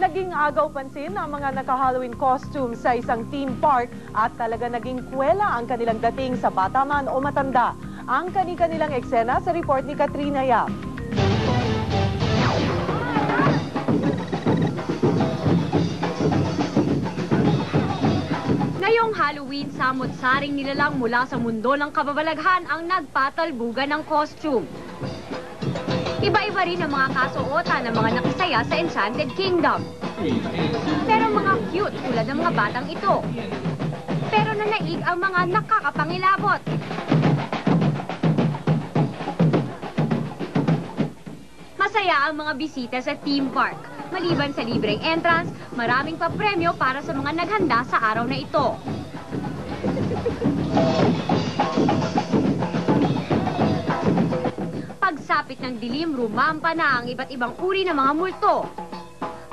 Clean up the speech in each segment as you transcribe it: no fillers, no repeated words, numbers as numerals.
Naging agaw pansin ang mga naka-Halloween costume sa isang theme park at talaga naging kwela ang kanilang dating sa bata man o matanda. Ang kani-kanilang eksena sa report ni Katrina Yap. Ngayong Halloween, samot-saring nilalang mula sa mundo ng kababalaghan ang nagpatalbugan ng costume. Iba-iba rin ang mga kasuotan ng mga nakisaya sa Enchanted Kingdom. Pero mga cute tulad ng mga batang ito. Pero nanaig ang mga nakakapangilabot. Masaya ang mga bisita sa theme park. Maliban sa libreng entrance, maraming papremyo para sa mga naghanda sa araw na ito. Pagsapit ng dilim, rumampa na ang iba't ibang uri ng mga multo.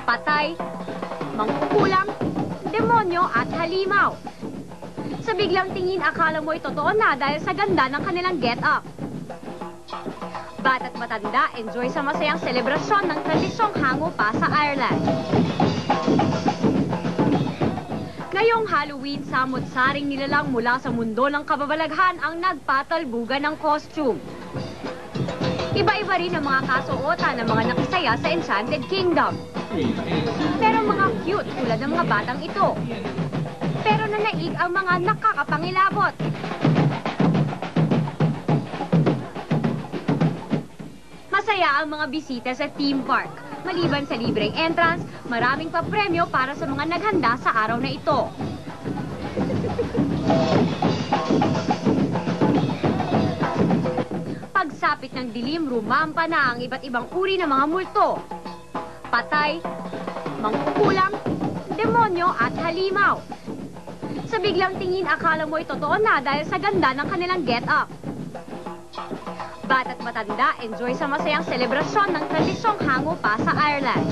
Patay, mangkukulam, demonyo at halimaw. Sa biglang tingin, akala mo totoo na dahil sa ganda ng kanilang get-up. Bata't matanda, enjoy sa masayang selebrasyon ng tradisyong hango pa sa Ireland. Ngayong Halloween, samot-saring nilalang mula sa mundo ng kababalaghan ang nagpatalbugan ng costume. Iba-iba rin ang mga kasuotan ng mga nakisaya sa Enchanted Kingdom. Pero mga cute tulad ng mga batang ito. Pero nanaig ang mga nakakapangilabot. Masaya ang mga bisita sa theme park. Maliban sa libreng entrance, maraming papremyo para sa mga naghanda sa araw na ito. Pagsapit ng dilim, rumampa na ang iba't ibang uri ng mga multo. Patay, mangkukulam, demonyo at halimaw. Sa biglang tingin, akala mo totoo na dahil sa ganda ng kanilang get-up. Bata't matanda, enjoy sa masayang selebrasyon ng tradisyong hango pa sa Ireland.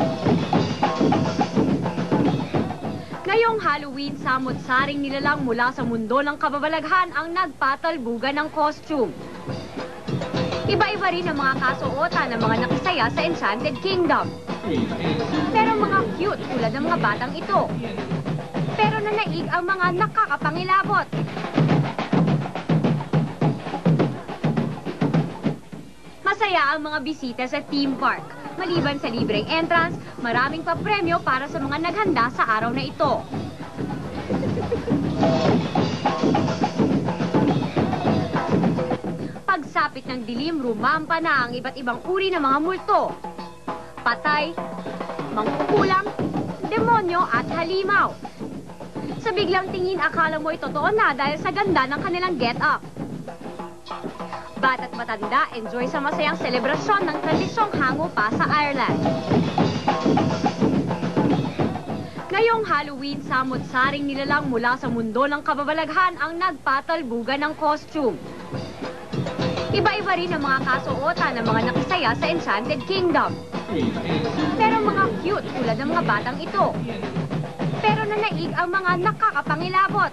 Ngayong Halloween, samot-saring nilalang mula sa mundo ng kababalaghan ang nagpatalbugan ng costume. Iba-iba rin ang mga kasuotan ng mga nakisaya sa Enchanted Kingdom. Pero mga cute tulad ng mga batang ito. Pero nanaig ang mga nakakapangilabot. Masaya ang mga bisita sa theme park. Maliban sa libreng entrance, maraming papremyo para sa mga naghanda sa araw na ito. Pagsapit ng dilim, rumampa na ang iba't ibang uri ng mga multo. Patay, mangkukulam, demonyo at halimaw. Sa biglang tingin, akala mo totoo na dahil sa ganda ng kanilang get-up. Bata't matanda, enjoy sa masayang selebrasyon ng tradisyong hango pa sa Ireland. Ngayong Halloween, samot-saring nilalang mula sa mundo ng kababalaghan ang nagpatalbugan ng costume. Iba-iba rin ang mga kasuotan ng mga nakisaya sa Enchanted Kingdom. Pero nanaig ang mga nakakapangilabot. Masaya ang mga bisita sa theme park. Maliban sa libreng entrance, maraming papremyo para sa mga naghanda sa araw na ito. Pagsapit ng dilim, rumampa na ang iba't ibang uri ng mga multo. Patay, mangkukulam, demonyo at halimaw. Sa biglang tingin, akala mo totoo na dahil sa ganda ng kanilang get-up. Bata't matanda, enjoy sa masayang selebrasyon ng tradisyong hango pa sa Ireland. Ngayong Halloween, samot-saring nilalang mula sa mundo ng kababalaghan ang nagpatalbugan ng costume. Iba-iba rin ang mga kasuotan ng mga nakisaya sa Enchanted Kingdom. Pero mga cute tulad ng mga batang ito. Pero nanaig ang mga nakakapangilabot.